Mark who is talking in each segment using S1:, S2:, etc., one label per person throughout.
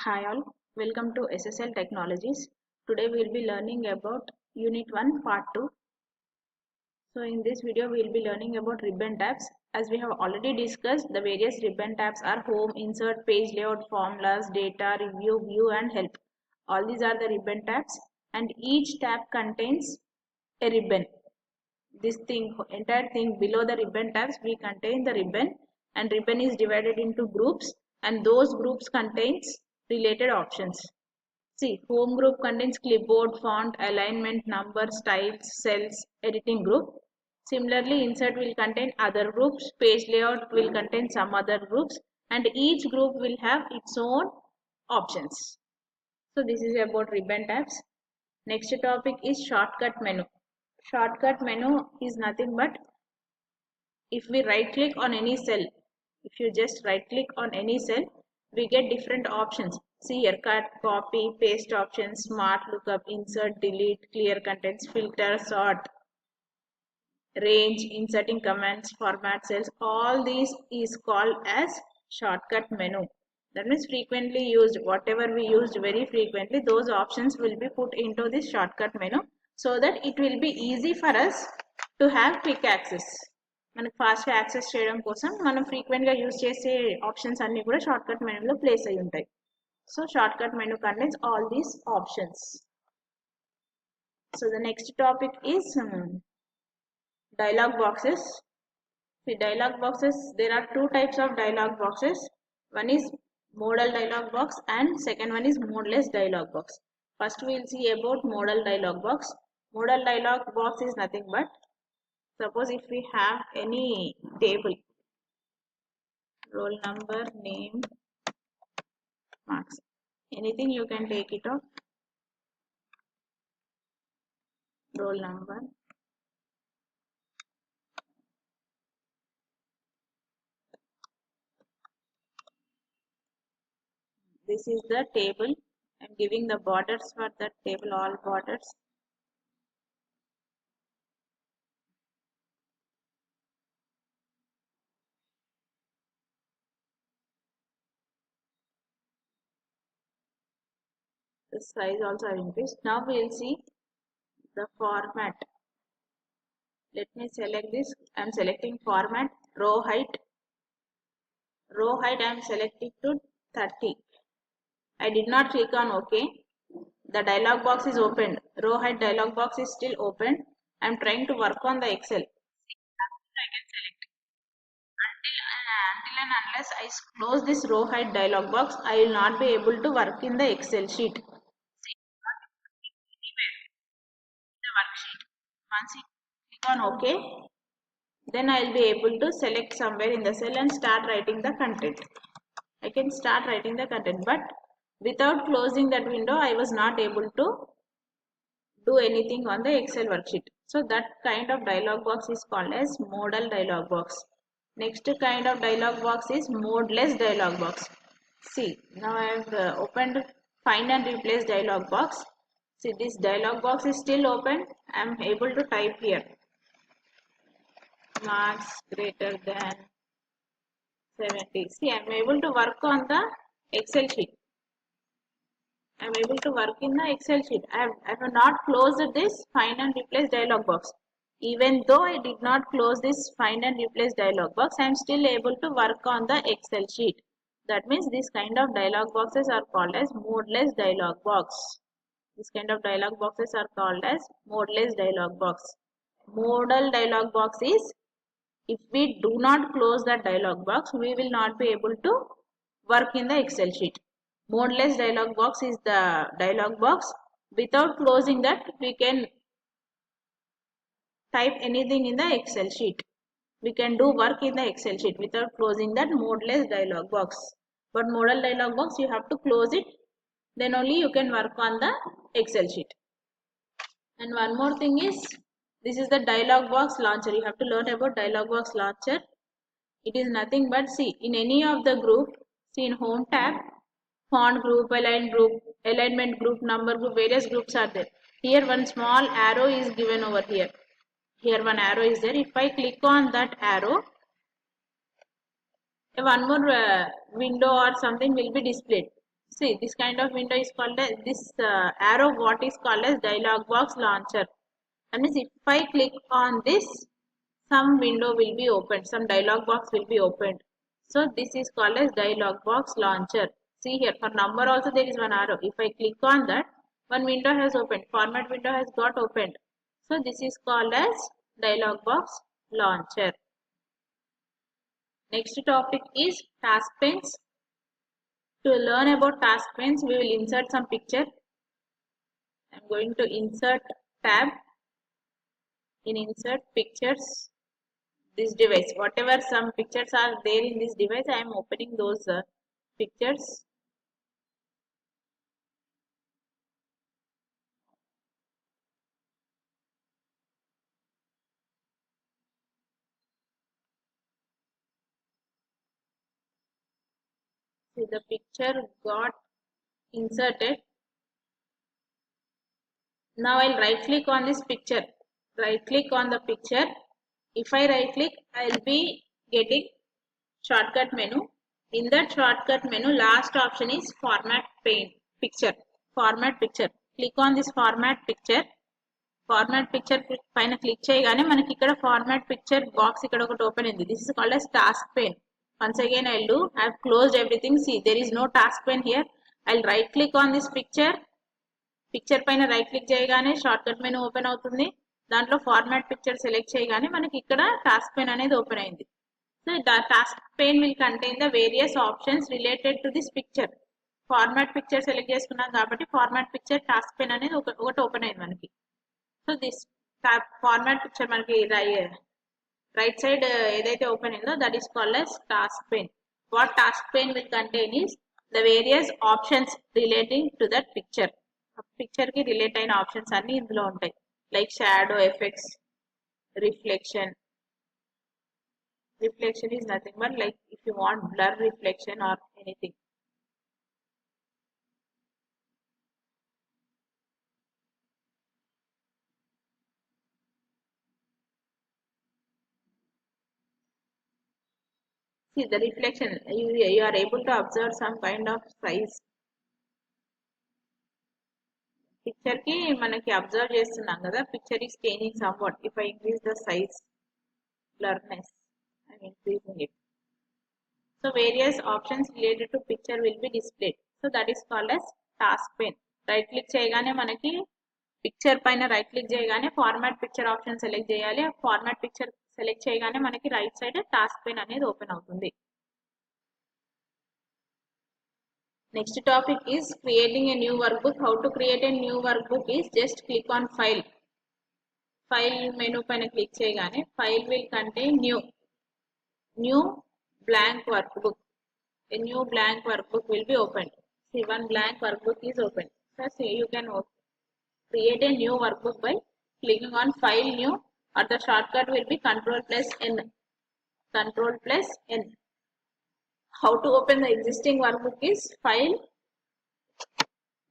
S1: Hi all, welcome to SSL Technologies. Today we will be learning about Unit 1 Part 2. So in this video we will be learning about ribbon tabs. As we have already discussed, the various ribbon tabs are home, insert, page layout, formulas, data, review, view and help. All these are the ribbon tabs and each tab contains a ribbon. This entire thing below the ribbon tabs, we contain the ribbon, and ribbon is divided into groups, and those groups contains related options. See, home group contains clipboard, font, alignment, number, styles, cells, editing group. Similarly, insert will contain other groups, page layout will contain some other groups, and each group will have its own options. So this is about ribbon tabs. Next topic is shortcut menu. Shortcut menu is nothing but if we right click on any cell, if you just right click on any cell, we get different options. See here, cut, copy, paste options, smart lookup, insert, delete, clear contents, filter, sort, range, inserting commands, format cells. All these is called as shortcut menu. That means frequently used, whatever we used very frequently, those options will be put into this shortcut menu so that it will be easy for us to have quick access. మనకు ఫాస్ట్గా access చేయడం కోసం మనం ఫ్రీక్వెంట్గా use చేసే options అన్నీ కూడా shortcut మెనూలో ప్లేస్ అయి ఉంటాయి. So shortcut menu contains all these options. So the next topic is dialog boxes. See, dialog boxes, there are two types of dialog boxes. One is modal dialog box and second one is modeless dialog box. First we will see about modal dialog box. Modal dialog box is nothing but, suppose if we have any table, roll number, name, marks, anything you can take it off, roll number, this is the table. I am giving the borders for that table, all borders. The size also have increased. Now we will see the format. Let me select this. I am selecting format, row height. Row height I am selecting to 30. I did not click on OK. The dialog box is opened. Row height dialog box is still open. I am trying to work on the Excel. I can select. Until and unless I close this row height dialog box, I will not be able to work in the Excel sheet. See, not anywhere in the worksheet. Once you click on OK, then I will be able to select somewhere in the cell and start writing the content. I can start writing the content, but without closing that window, I was not able to do anything on the Excel worksheet. So that kind of dialog box is called as modal dialog box. Next kind of dialog box is modeless dialog box. See, now I have opened find and replace dialog box. See, this dialog box is still open. I am able to type here. Marks greater than 70. See, I am able to work on the Excel sheet. I am able to work in the Excel sheet. I have not closed this find and replace dialog box. Even though I did not close this find and replace dialog box, I am still able to work on the Excel sheet. That means this kind of dialog boxes are called as modeless dialog box. This kind of dialog boxes are called as modeless dialog box. Modal dialog box is, if we do not close that dialog box, we will not be able to work in the Excel sheet. Modeless dialog box is the dialog box. Without closing that, we can type anything in the Excel sheet. We can do work in the Excel sheet without closing that modeless dialog box. But modal dialog box, you have to close it. Then only you can work on the Excel sheet. And one more thing is, this is the dialog box launcher. You have to learn about dialog box launcher. It is nothing but, see, in any of the group, see in home tab, font group, alignment group, number group, various groups are there. Here one small arrow is given over here. Here one arrow is there. If I click on that arrow, one more window or something will be displayed. See, this kind of window is called as this arrow. What is called as dialog box launcher. That means if I click on this, some window will be opened, some dialog box will be opened. So this is called as dialog box launcher. See here, for number also there is one arrow. If I click on that, one window has opened, format window has got opened. So this is called as dialog box launcher. Next topic is task panes. To learn about task panes, we will insert some picture. I am going to insert tab. In insert pictures, this device, whatever some pictures are there in this device, I am opening those pictures. See, the picture got inserted. Now I'll right click on this picture. Right click on the picture. If I right click, I'll be getting shortcut menu. In that shortcut menu, last option is format pane picture. Format picture. Click on this format picture. Format picture పైన click చేయగానే మనకి ఇక్కడ format picture box ఇక్కడ ఒకటి open అయింది. This is called as task pane. Once again I'll do, I've closed everything. See, there is no task pane here. I'll right click on this picture. Picture పైన right click చేయగానే shortcut menu open అవుతుంది. దాంట్లో format picture select చేయగానే మనకి ఇక్కడ task pane అనేది open అయింది. So the task pane will contain the various options related to this picture. Format picture select చేసుకున్నాం కాబట్టి ఫార్మాట్ పిక్చర్ టాస్క్ పేన్ అనేది ఒకటి ఓపెన్ అయింది మనకి. సో దిస్ ఫార్మాట్ పిక్చర్ మనకి రైట్ సైడ్ ఏదైతే ఓపెన్ అయిందో that is called as task pane. What task pane will contain is the various options relating to that picture. Picture కి relate అయిన ఆప్షన్స్ అన్ని ఇందులో ఉంటాయి. Like shadow effects, reflection. Reflection is nothing but like if you want blur reflection or anything. See the reflection, you are able to observe some kind of size. Picture ki manaki observe chestunnam kada, picture is changing somewhat. If I increase the size, blurriness, I am increasing it. So various options related to picture will be displayed. So that is called as task pane. Right click చేయగానే మనకి picture పైన right click చేయగానే format picture option select చేయాలి. Format picture select చేయగానే మనకి right side task pane అనేది open అవుతుంది. Next topic is creating a new workbook. How to create a new workbook is just click on file. File menu paina click cheyagane file will contain new blank workbook. A new blank workbook will be opened. See, one blank workbook is opened. So see, you can create a new workbook by clicking on file new, or the shortcut will be Control plus N. Control plus N. How to open the existing workbook is file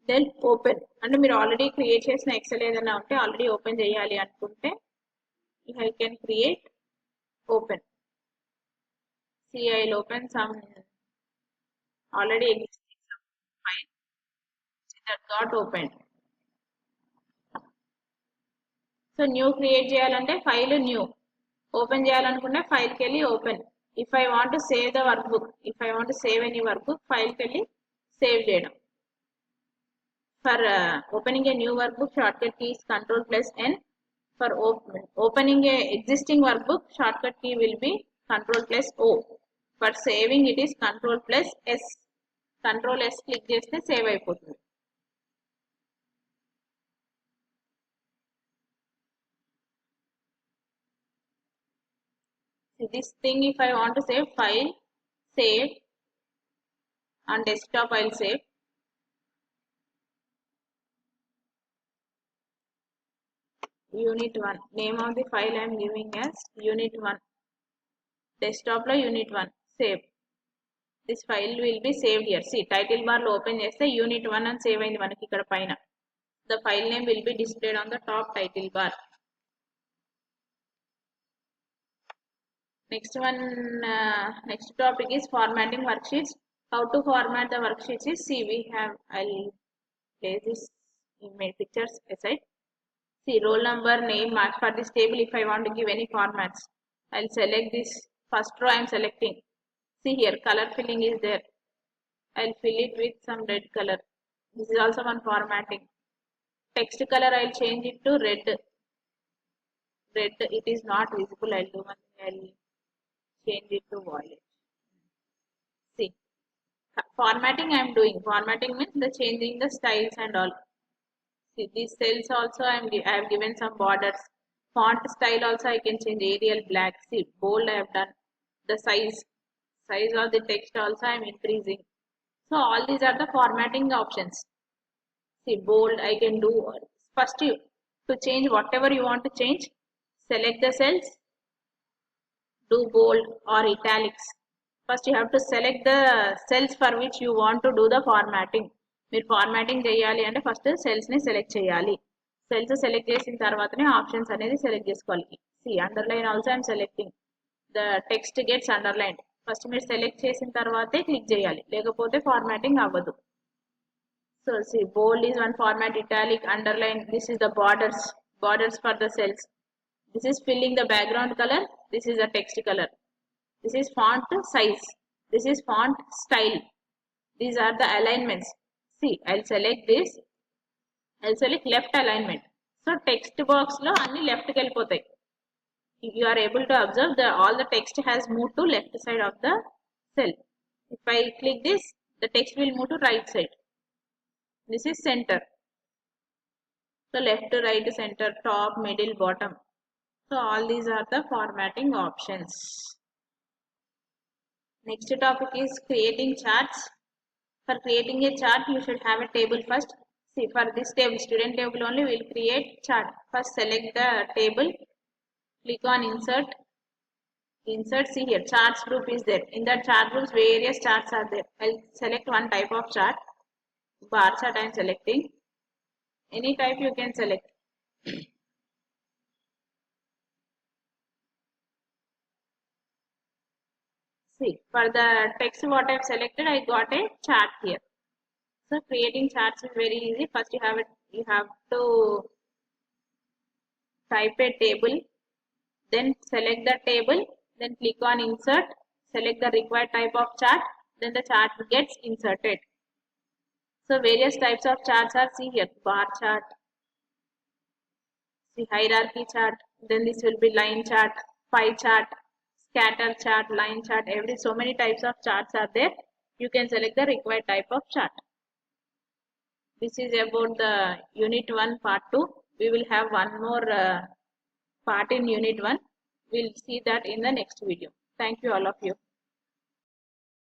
S1: then open. అంటే మీరు already create చేసిన XL ఏదైనా ఉంటే already open చేయాలి అనుకుంటే I can create open. See, I will open some already existing file. See, that got opened. So new create చేయాలంటే file new, open చేయాలనుకుంటే file కి వెళ్ళి open. If I want to save the work book, if I want to save any work book, file కి వెళ్ళి save చేయడం. For opening a new workbook, shortcut key is Control plus N. For opening a existing workbook, shortcut key will be Control plus O. For saving it is Control plus S. Control S click చేస్తే save అయిపోతుంది. See, this thing, if I want to save, file, save, on desktop I will save. Unit 1, name of the file I am giving as Unit 1. Desktop lo Unit 1, save. This file will be saved here. See, title bar lo open cheste Unit 1 and save ayindi manaki ikkada paina. The file name will be displayed on the top title bar. Next one, next topic is formatting worksheets. How to format the worksheets is, see, we have, I'll place this image pictures aside. See, roll number, name, marks for this table. If I want to give any formats, I'll select this first row. I'm selecting. See here, color filling is there. I'll fill it with some red color. This is also one formatting. Text color, I'll change it to red. Red, it is not visible. I'll do one thing. I'll change it to violet. See, formatting I'm doing. Formatting means the changing the styles and all. See, these cells also I have given some borders. Font style also I can change. Arial black. See, bold I have done. The size of the text also I am increasing. So all these are the formatting options. See, bold I can do. First you to change whatever you want to change. Select the cells. Do bold or italics. First you have to select the cells for which you want to do the formatting. మీరు formatting చేయాలి అంటే first cells ని select చేయాలి. Cells select చేసిన తర్వాతనే options అనేది select చేసుకోవాలి. See underline also I'm selecting. The text gets underline. First మీరు సెలెక్ట్ చేసిన తర్వాతే క్లిక్ చేయాలి, లేకపోతే ఫార్మాటింగ్ అవ్వదు. So see bold is one format, italic, underline, this is the borders for the cells. This is filling the background color, this is the text color. This is font size, this is font style. These are the alignments. See, I'll select this. I'll select left alignment. So text box lo anni left ki vellipotayi. You are able to observe that all the text has moved to left side of the cell. If I click this, the text will move to right side. This is center. So left to right, center, top, middle, bottom. So all these are the formatting options. Next topic is creating charts. For creating a chart, you should have a table first. See, for this table, student table only, we'll create chart. First select the table, click on insert. Insert, see here, charts group is there. In that chart groups, various charts are there. I'll select one type of chart. Bar chart I am selecting. Any type you can select. See, for the text what I have selected, I got a chart here. So creating charts is very easy. First you have to type a table, then select the table, then click on insert, select the required type of chart, then the chart gets inserted. So various types of charts are, see here, bar chart, see hierarchy chart, then this will be line chart, pie chart, scatter chart, line chart, so many types of charts are there. You can select the required type of chart. This is about the unit 1 part 2. We will have one more part in unit 1. We'll see that in the next video. Thank you all of you.